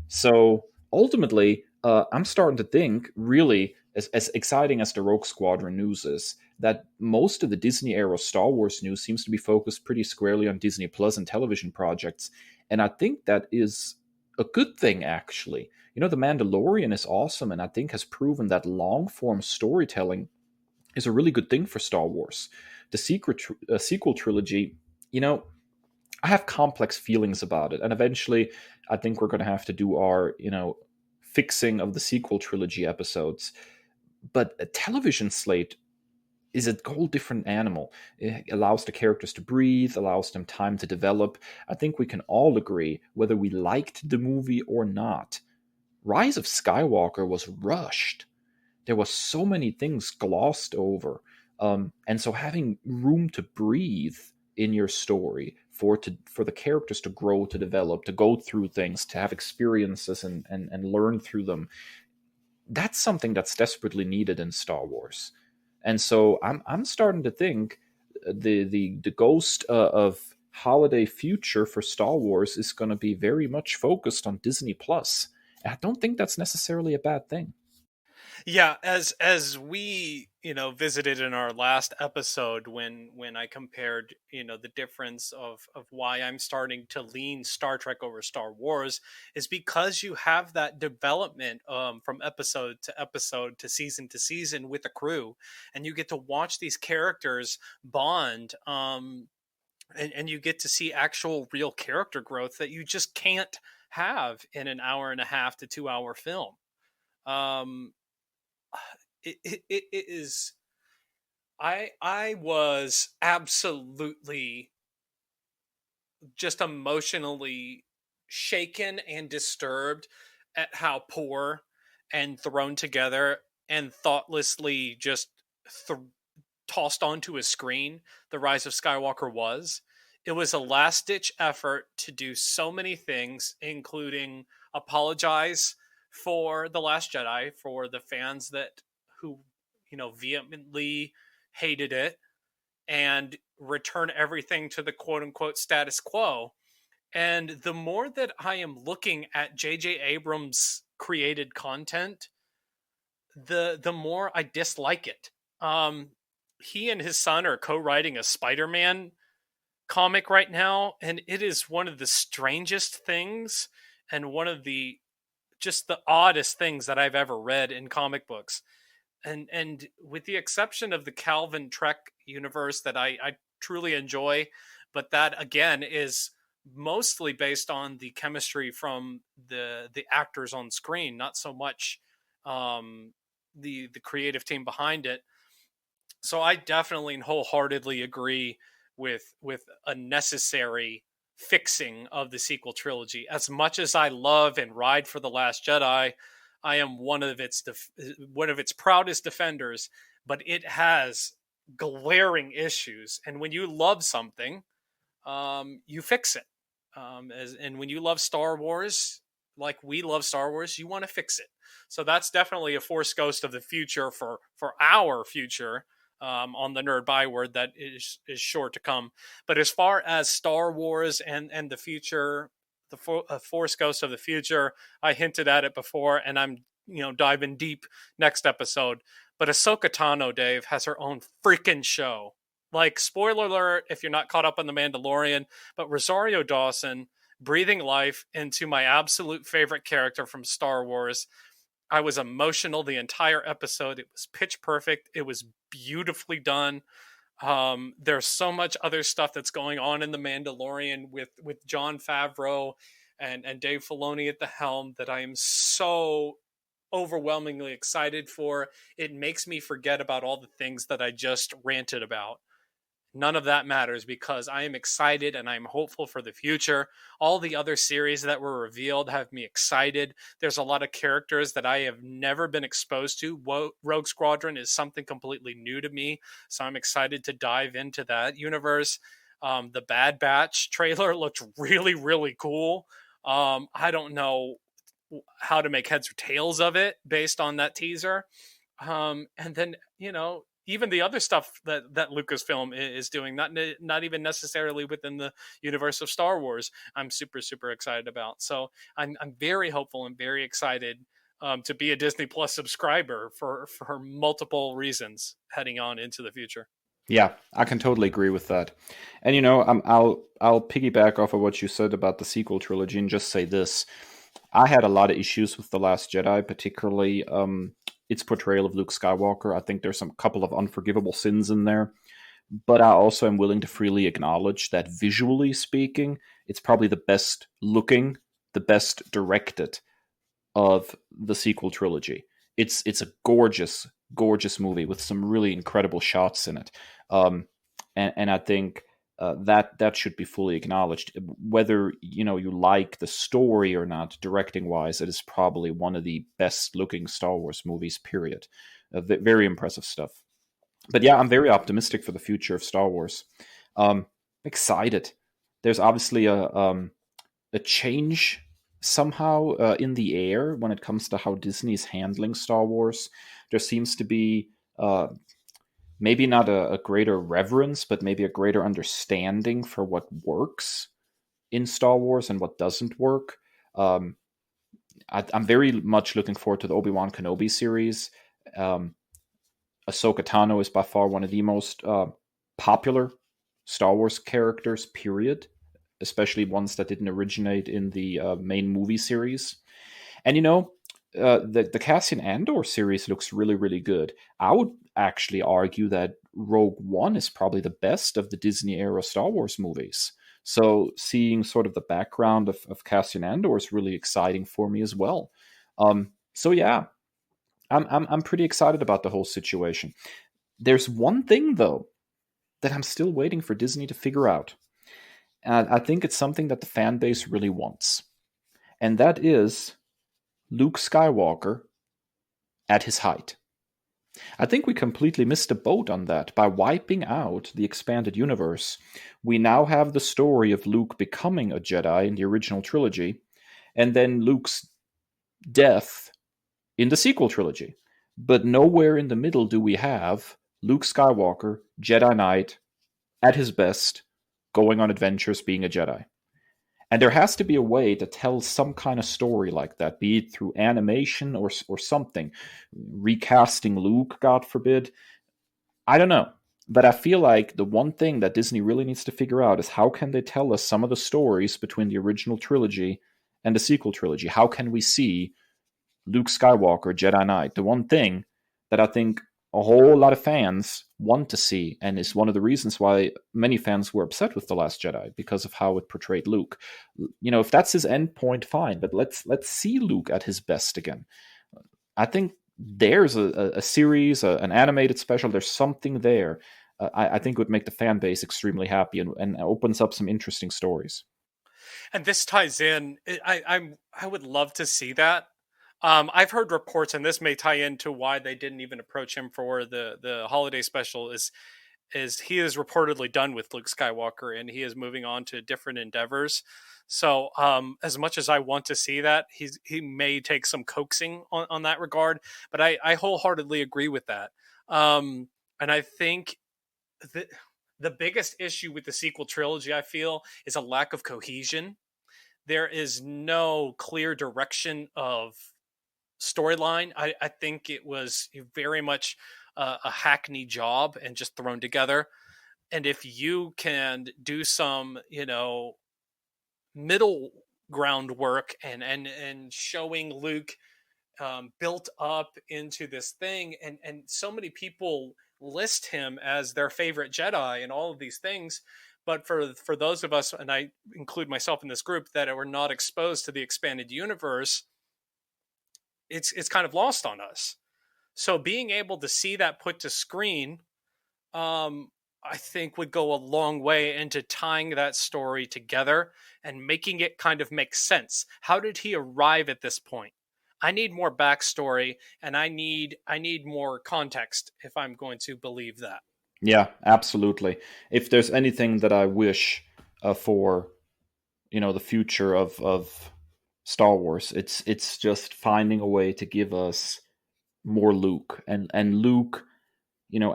So ultimately, I'm starting to think, really, as exciting as the Rogue Squadron news is, that most of the Disney era Star Wars news seems to be focused pretty squarely on Disney Plus and television projects. And I think that is a good thing, actually. The Mandalorian is awesome, and I think has proven that long form storytelling is a really good thing for Star Wars. The sequel trilogy, I have complex feelings about it, and eventually, I think we're going to have to do our, fixing of the sequel trilogy episodes. But a television slate is a whole different animal. It allows the characters to breathe, allows them time to develop. I think we can all agree, whether we liked the movie or not, Rise of Skywalker was rushed. There was so many things glossed over, and so having room to breathe in your story for the characters to grow, to develop, to go through things, to have experiences and learn through them, that's something that's desperately needed in Star Wars. And so I'm starting to think the ghost of holiday future for Star Wars is going to be very much focused on Disney Plus. I don't think that's necessarily a bad thing. Yeah, as we visited in our last episode when I compared the difference of why I'm starting to lean Star Trek over Star Wars is because you have that development from episode to season with the crew, and you get to watch these characters bond. and you get to see actual real character growth that you just can't have in an hour and a half to 2 hour film. Um, it is. I was absolutely just emotionally shaken and disturbed at how poor and thrown together and thoughtlessly just th- tossed onto a screen the Rise of Skywalker was. It was a last ditch effort to do so many things, including apologize for The Last Jedi for the fans that who vehemently hated it, and return everything to the quote unquote status quo. And the more that I am looking at J.J. Abrams created content, the more I dislike it. He and his son are co-writing a Spider-Man comic right now, and it is one of the strangest things and one of the just the oddest things that I've ever read in comic books. And with the exception of the Calvin Trek universe that I truly enjoy, but that again is mostly based on the chemistry from the actors on screen, not so much the creative team behind it. So I definitely and wholeheartedly agree with a necessary fixing of the sequel trilogy. As much as I love and ride for The Last Jedi, I am one of its proudest defenders, but it has glaring issues. And when you love something, you fix it. And when you love Star Wars, like we love Star Wars, you want to fix it. So that's definitely a Force Ghost of the future for our future, on the Nerd Byword that is sure to come. But as far as Star Wars and the future, the Force Ghost of the future, I hinted at it before, and I'm diving deep next episode. But Ahsoka Tano, Dave, has her own freaking show. Like, spoiler alert if you're not caught up on The Mandalorian, but Rosario Dawson breathing life into my absolute favorite character from Star Wars. I was emotional the entire episode. It was pitch perfect. It was beautifully done. There's so much other stuff that's going on in The Mandalorian with Jon Favreau and Dave Filoni at the helm that I am so overwhelmingly excited for. It makes me forget about all the things that I just ranted about. None of that matters because I am excited and I'm hopeful for the future. All the other series that were revealed have me excited. There's a lot of characters that I have never been exposed to. Rogue Squadron is something completely new to me, so I'm excited to dive into that universe. The Bad Batch trailer looked really, really cool. I don't know how to make heads or tails of it based on that teaser. And then, even the other stuff that Lucasfilm is doing, not even necessarily within the universe of Star Wars, I'm super, super excited about. So I'm very hopeful and very excited to be a Disney Plus subscriber for multiple reasons heading on into the future. Yeah, I can totally agree with that. And I'll piggyback off of what you said about the sequel trilogy and just say this: I had a lot of issues with The Last Jedi, particularly its portrayal of Luke Skywalker. I think there's some couple of unforgivable sins in there, but I also am willing to freely acknowledge that visually speaking, it's probably the best looking, the best directed of the sequel trilogy. It's a gorgeous, gorgeous movie with some really incredible shots in it, and I think that should be fully acknowledged. Whether you like the story or not, directing wise, it is probably one of the best looking Star Wars movies. Period. Very impressive stuff. But yeah, I'm very optimistic for the future of Star Wars. Excited. There's obviously a change somehow in the air when it comes to how Disney's handling Star Wars. There seems to be maybe not a greater reverence, but maybe a greater understanding for what works in Star Wars and what doesn't work. I'm very much looking forward to the Obi-Wan Kenobi series. Ahsoka Tano is by far one of the most popular Star Wars characters, period, especially ones that didn't originate in the main movie series. And the Cassian Andor series looks really, really good. I would actually argue that Rogue One is probably the best of the Disney era Star Wars movies. So seeing sort of the background of Cassian Andor is really exciting for me as well. So yeah, I'm pretty excited about the whole situation. There's one thing though that I'm still waiting for Disney to figure out. And I think it's something that the fan base really wants. And that is Luke Skywalker at his height. I think we completely missed the boat on that. By wiping out the expanded universe, we now have the story of Luke becoming a Jedi in the original trilogy, and then Luke's death in the sequel trilogy. But nowhere in the middle do we have Luke Skywalker, Jedi Knight, at his best, going on adventures being a Jedi. And there has to be a way to tell some kind of story like that, be it through animation or something. Recasting Luke, God forbid. I don't know. But I feel like the one thing that Disney really needs to figure out is how can they tell us some of the stories between the original trilogy and the sequel trilogy? How can we see Luke Skywalker, Jedi Knight? The one thing that I think a whole lot of fans want to see, and is one of the reasons why many fans were upset with The Last Jedi, because of how it portrayed Luke. You know, if that's his end point, fine, but let's see Luke at his best again. I think there's a series, an animated special, there's something there. I think would make the fan base extremely happy and opens up some interesting stories. And this ties in. I would love to see that. I've heard reports, and this may tie into why they didn't even approach him for the holiday special. Is he is reportedly done with Luke Skywalker, and he is moving on to different endeavors. So, as much as I want to see that, he may take some coaxing on that regard. But I wholeheartedly agree with that. And I think the biggest issue with the sequel trilogy, I feel, is a lack of cohesion. There is no clear direction of storyline. I think it was very much a hackney job and just thrown together. And if you can do some, middle ground work and showing Luke built up into this thing, and so many people list him as their favorite Jedi and all of these things. But for those of us, and I include myself in this group, that were not exposed to the expanded universe, it's kind of lost on us. So being able to see that put to screen, I think would go a long way into tying that story together and making it kind of make sense. How did he arrive at this point? I need more backstory, and I need more context if I'm going to believe that. Yeah, absolutely. If there's anything that I wish for, the future of Star Wars, it's just finding a way to give us more Luke and Luke,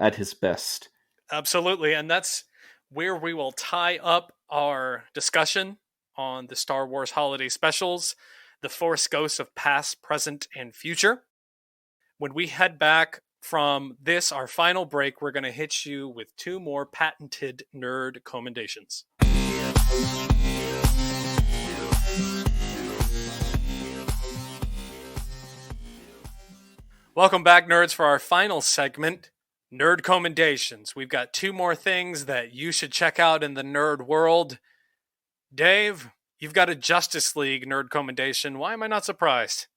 at his best. Absolutely, and that's where we will tie up our discussion on the Star Wars holiday specials, the Force Ghosts of past, present, and future. When we head back from this, our final break, we're going to hit you with two more patented nerd commendations. Welcome back, nerds, for our final segment, Nerd Commendations. We've got two more things that you should check out in the nerd world. Dave, you've got a Justice League nerd commendation. Why am I not surprised?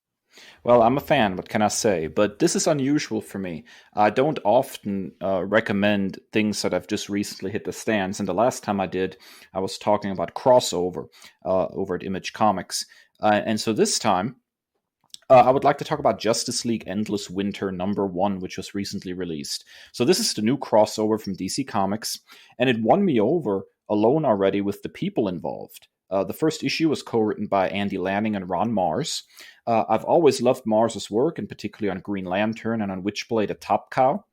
Well, I'm a fan, what can I say? But this is unusual for me. I don't often recommend things that have just recently hit the stands. And the last time I did, I was talking about crossover over at Image Comics. And so this time, I would like to talk about Justice League Endless Winter #1, which was recently released. So this is the new crossover from DC Comics, and it won me over alone already with the people involved. The first issue was co-written by Andy Lanning and Ron Mars. I've always loved Mars's work, and particularly on Green Lantern and on Witchblade at Top Cow.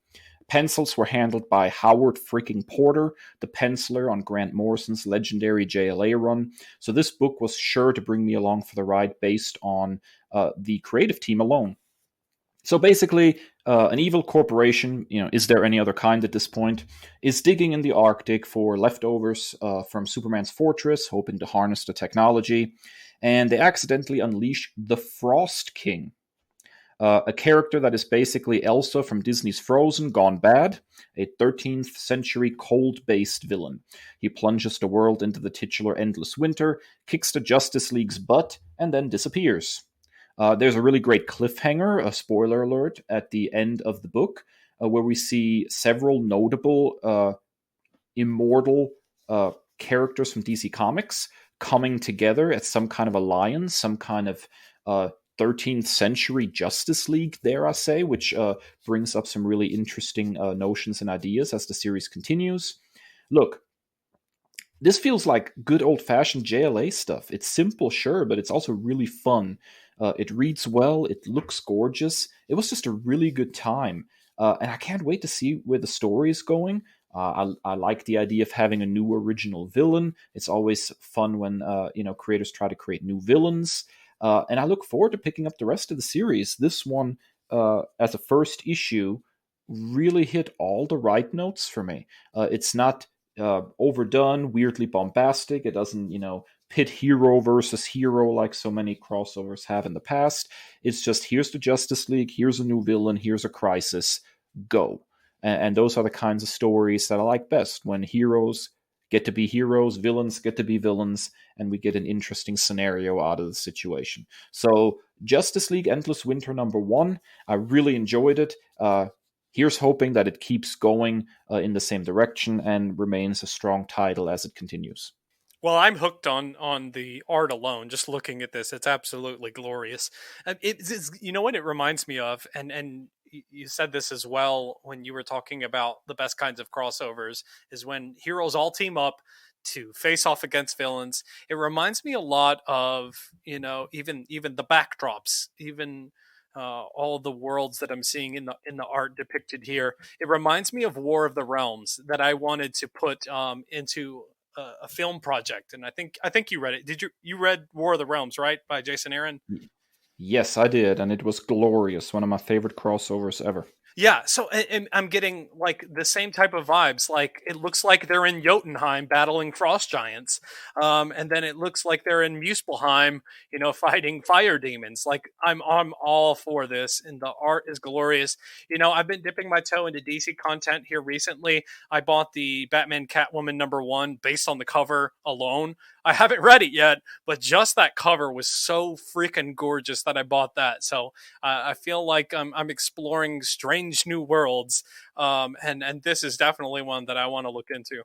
Pencils were handled by Howard freaking Porter, the penciler on Grant Morrison's legendary JLA run. So this book was sure to bring me along for the ride based on the creative team alone. So basically, an evil corporation, is there any other kind at this point, is digging in the Arctic for leftovers from Superman's fortress, hoping to harness the technology, and they accidentally unleash the Frost King. A character that is basically Elsa from Disney's Frozen gone bad, a 13th century cold based villain. He plunges the world into the titular Endless Winter, kicks the Justice League's butt, and then disappears. There's a really great cliffhanger, a spoiler alert, at the end of the book, where we see several notable immortal characters from DC Comics coming together as some kind of alliance, some kind of 13th century Justice League, dare I say, which brings up some really interesting notions and ideas as the series continues. Look, this feels like good old fashioned JLA stuff. It's simple, sure, but it's also really fun. It reads well, it looks gorgeous. It was just a really good time. And I can't wait to see where the story is going. I like the idea of having a new original villain. It's always fun when creators try to create new villains. And I look forward to picking up the rest of the series. This one, as a first issue, really hit all the right notes for me. It's not overdone, weirdly bombastic. It doesn't, pit hero versus hero like so many crossovers have in the past. It's just here's the Justice League, here's a new villain, here's a crisis, go. And those are the kinds of stories that I like best, when heroes get to be heroes, villains get to be villains, and we get an interesting scenario out of the situation. So, Justice League Endless Winter #1, I really enjoyed it. Here's hoping that it keeps going in the same direction and remains a strong title as it continues. Well, I'm hooked on the art alone. Just looking at this, it's absolutely glorious. It's you know what it reminds me of, and you said this as well when you were talking about the best kinds of crossovers, is when heroes all team up to face off against villains. It reminds me a lot of even the backdrops, even all the worlds that I'm seeing in the art depicted here. It reminds me of War of the Realms that I wanted to put into a film project, and I think you read it. Did you read War of the Realms, right, by Jason Aaron? Yes, I did, and it was glorious. One of my favorite crossovers ever. Yeah, so and I'm getting like the same type of vibes. Like it looks like they're in Jotunheim battling frost giants, and then it looks like they're in Muspelheim, fighting fire demons. Like I'm all for this, and the art is glorious. I've been dipping my toe into DC content here recently. I bought the Batman Catwoman #1 based on the cover alone. I haven't read it yet, but just that cover was so freaking gorgeous that I bought that. So I feel like I'm exploring strange new worlds, and this is definitely one that I want to look into.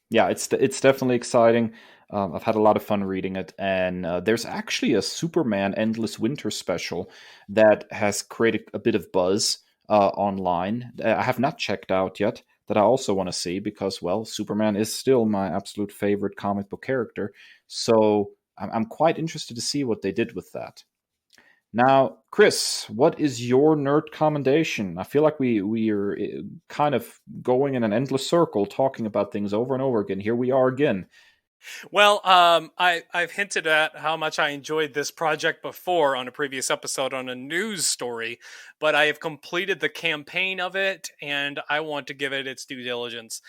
Yeah, it's definitely exciting. I've had a lot of fun reading it, and there's actually a Superman Endless Winter special that has created a bit of buzz online. I have not checked out yet. That I also want to see because, well, Superman is still my absolute favorite comic book character. So I'm quite interested to see what they did with that. Now, Kris, what is your nerd commendation? I feel like we are kind of going in an endless circle, talking about things over and over again. Here we are again. Well, I've hinted at how much I enjoyed this project before on a previous episode on a news story, but I have completed the campaign of it, and I want to give it its due diligence.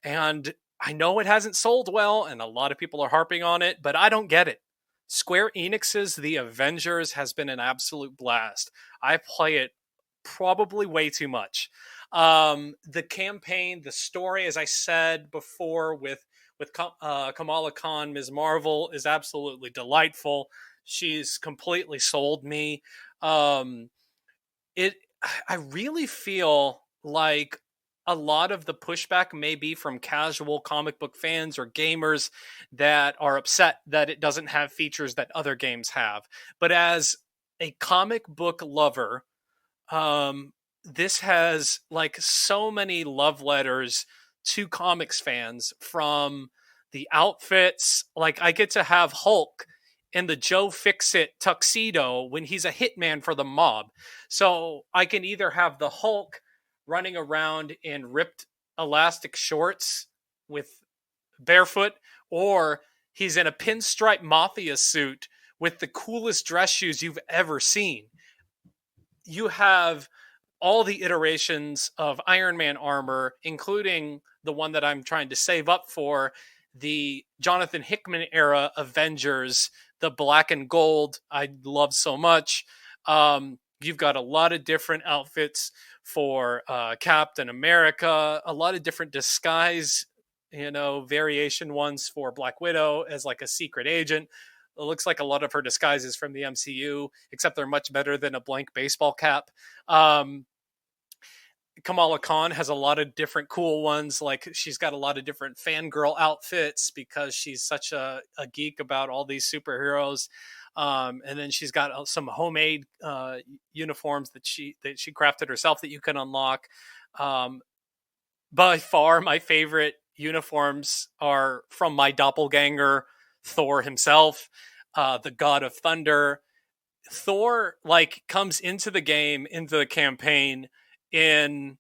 And I know it hasn't sold well, and a lot of people are harping on it, but I don't get it. Square-Enix's The Avengers has been an absolute blast. I play it probably way too much. The campaign, the story, as I said before, with Kamala Khan, Ms. Marvel, is absolutely delightful. She's completely sold me. It, I really feel like a lot of the pushback may be from casual comic book fans or gamers that are upset that it doesn't have features that other games have. But as a comic book lover, this has like so many love letters to comics fans, from the outfits. Like I get to have Hulk in the Joe Fixit tuxedo when he's a hitman for the mob. So I can either have the Hulk running around in ripped elastic shorts with barefoot, or he's in a pinstripe mafia suit with the coolest dress shoes you've ever seen. You have all the iterations of Iron Man armor, including the one that I'm trying to save up for, the Jonathan Hickman era Avengers, the black and gold I love so much. You've got a lot of different outfits for Captain America, a lot of different disguise, variation ones for Black Widow as like a secret agent. It looks like a lot of her disguises from the MCU, except they're much better than a blank baseball cap. Kamala Khan has a lot of different cool ones. Like she's got a lot of different fangirl outfits because she's such a geek about all these superheroes. And then she's got some homemade uniforms that she crafted herself that you can unlock. By far, my favorite uniforms are from my doppelganger, Thor himself, the God of Thunder. Thor comes into the game, into the campaign in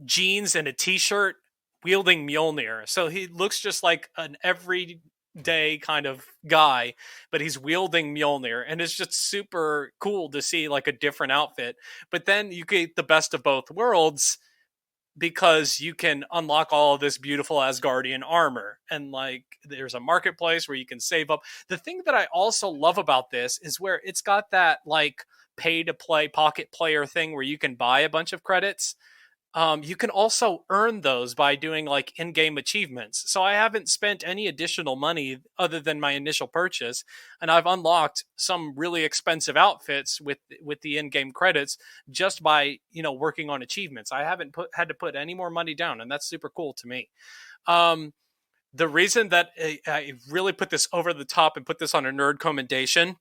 jeans and a t-shirt wielding Mjolnir. So he looks just like an everyday kind of guy, but he's wielding Mjolnir, and it's just super cool to see like a different outfit. But then you get the best of both worlds because you can unlock all of this beautiful Asgardian armor, and like there's a marketplace where you can save up. The thing that I also love about this is where it's got that like pay to play pocket player thing where you can buy a bunch of credits. You can also earn those by doing like in-game achievements. So I haven't spent any additional money other than my initial purchase, and I've unlocked some really expensive outfits with the in-game credits just by working on achievements. I haven't had to put any more money down, and that's super cool to me. The reason that I really put this over the top and put this on a nerd commendation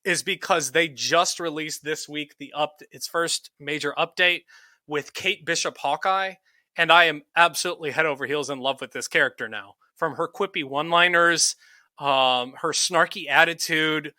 is because they just released this week its first major update with Kate Bishop Hawkeye, and I am absolutely head over heels in love with this character now. From her quippy one-liners, her snarky attitude,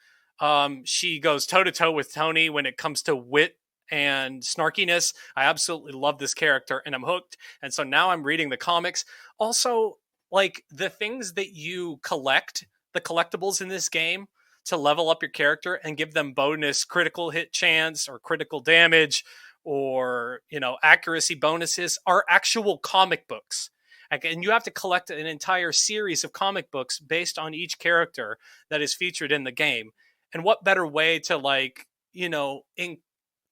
she goes toe-to-toe with Tony when it comes to wit and snarkiness. I absolutely love this character, and I'm hooked. And so now I'm reading the comics. Also, like the things that you collect, the collectibles in this game to level up your character and give them bonus critical hit chance or critical damage or accuracy bonuses are actual comic books. And you have to collect an entire series of comic books based on each character that is featured in the game. And what better way to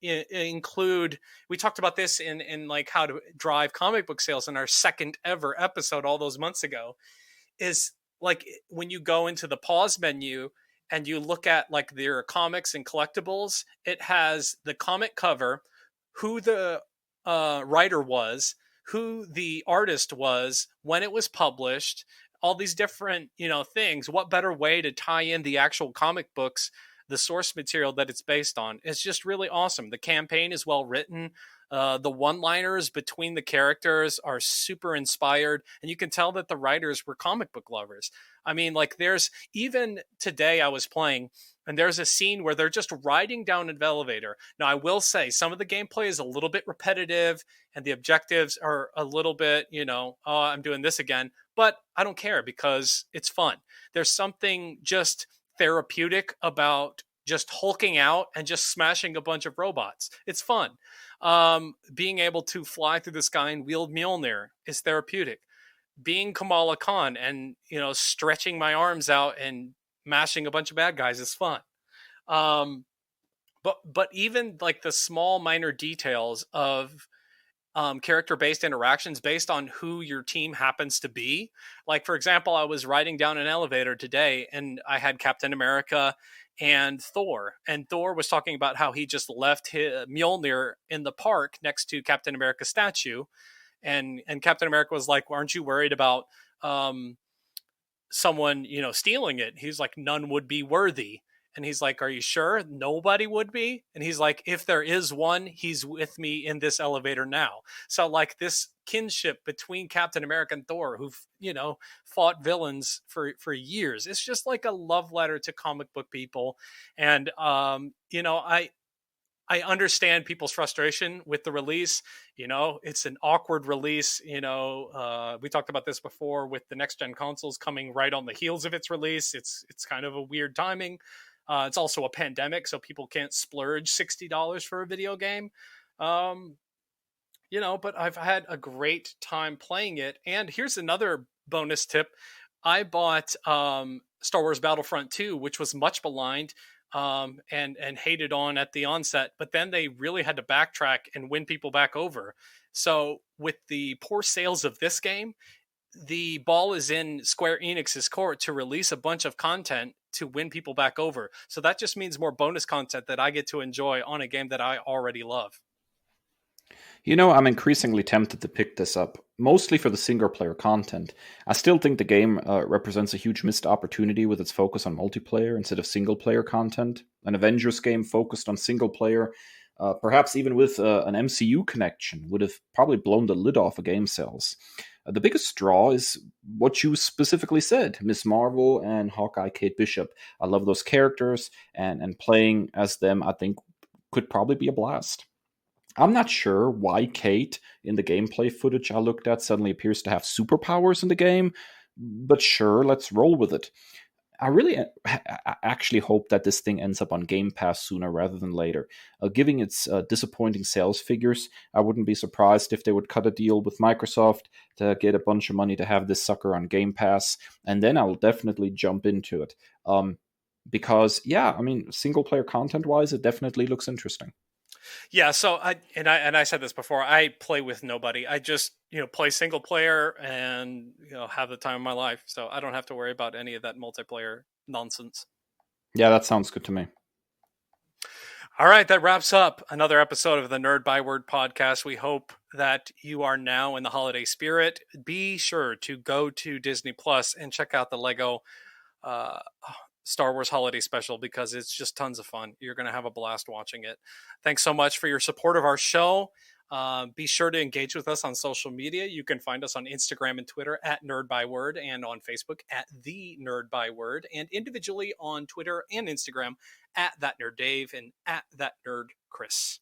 include, we talked about this in like how to drive comic book sales in our second ever episode all those months ago, is like when you go into the pause menu and you look at like their comics and collectibles, it has the comic cover, who the writer was, who the artist was, when it was published, all these different, things. What better way to tie in the actual comic books, the source material that it's based on? It's just really awesome. The campaign is well written. The one-liners between the characters are super inspired, and you can tell that the writers were comic book lovers. I mean, like there's, even today I was playing, and there's a scene where they're just riding down an elevator. Now, I will say some of the gameplay is a little bit repetitive, and the objectives are a little bit, oh, I'm doing this again. But I don't care because it's fun. There's something just therapeutic about just hulking out and just smashing a bunch of robots. It's fun. Being able to fly through the sky and wield Mjolnir is therapeutic. Being Kamala Khan and stretching my arms out and mashing a bunch of bad guys is fun. But even like the small minor details of character-based interactions based on who your team happens to be. Like, for example, I was riding down an elevator today and I had Captain America and Thor was talking about how he just left his Mjolnir in the park next to Captain America's statue. And Captain America was like, aren't you worried about someone, stealing it? He's like, none would be worthy. And he's like, are you sure nobody would be? And he's like, if there is one, he's with me in this elevator now. So like this kinship between Captain America and Thor, who've, fought villains for years. It's just like a love letter to comic book people. And, I understand people's frustration with the release. It's an awkward release. We talked about this before with the next gen consoles coming right on the heels of its release. It's kind of a weird timing. It's also a pandemic, so people can't splurge $60 for a video game. But I've had a great time playing it. And here's another bonus tip. I bought Star Wars Battlefront 2, which was much maligned. and hated on at the onset, but then they really had to backtrack and win people back over. So with the poor sales of this game, the ball is in Square-Enix's court to release a bunch of content to win people back over. So that just means more bonus content that I get to enjoy on a game that I already love. You know, I'm increasingly tempted to pick this up, mostly for the single-player content. I still think the game represents a huge missed opportunity with its focus on multiplayer instead of single-player content. An Avengers game focused on single-player, perhaps even with an MCU connection, would have probably blown the lid off of game sales. The biggest draw is what you specifically said, Miss Marvel and Hawkeye Kate Bishop. I love those characters, and playing as them, I think, could probably be a blast. I'm not sure why Kate, in the gameplay footage I looked at, suddenly appears to have superpowers in the game, but sure, let's roll with it. I really actually hope that this thing ends up on Game Pass sooner rather than later. Given its disappointing sales figures, I wouldn't be surprised if they would cut a deal with Microsoft to get a bunch of money to have this sucker on Game Pass, and then I'll definitely jump into it. Because, yeah, I mean, single-player content-wise, it definitely looks interesting. Yeah, so I said this before. I play with nobody. I just play single player and have the time of my life. So I don't have to worry about any of that multiplayer nonsense. Yeah, that sounds good to me. All right, that wraps up another episode of the Nerd Byword podcast. We hope that you are now in the holiday spirit. Be sure to go to Disney Plus and check out the Lego Star Wars Holiday Special because it's just tons of fun. You're going to have a blast watching it. Thanks so much for your support of our show. Be sure to engage with us on social media. You can find us on Instagram and Twitter at Nerd Byword and on Facebook at The Nerd Byword and individually on Twitter and Instagram at That Nerd Dave and at That Nerd Kris.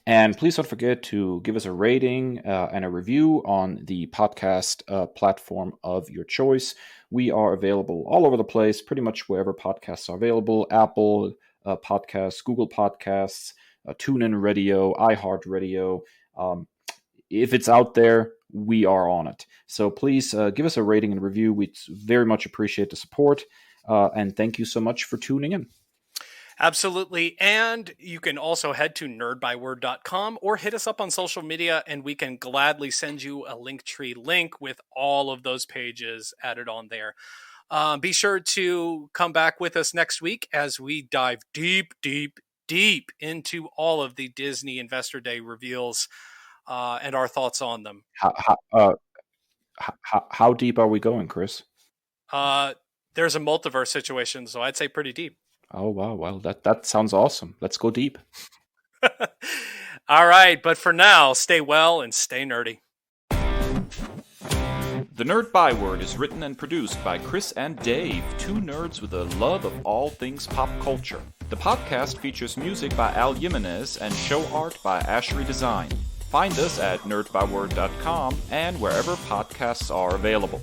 And please don't forget to give us a rating and a review on the podcast platform of your choice. We are available all over the place, pretty much wherever podcasts are available. Apple Podcasts, Google Podcasts, TuneIn Radio, iHeartRadio. If it's out there, we are on it. So please give us a rating and review. We very much appreciate the support. And thank you so much for tuning in. Absolutely. And you can also head to nerdbyword.com or hit us up on social media and we can gladly send you a Linktree link with all of those pages added on there. Be sure to come back with us next week as we dive deep into all of the Disney Investor Day reveals and our thoughts on them. How deep are we going, Kris? There's a multiverse situation, so I'd say pretty deep. Oh, wow. Well, that sounds awesome. Let's go deep. All right. But for now, stay well and stay nerdy. The Nerd Byword is written and produced by Kris and Dave, two nerds with a love of all things pop culture. The podcast features music by Al Jimenez and show art by Ashery Design. Find us at nerdbyword.com and wherever podcasts are available.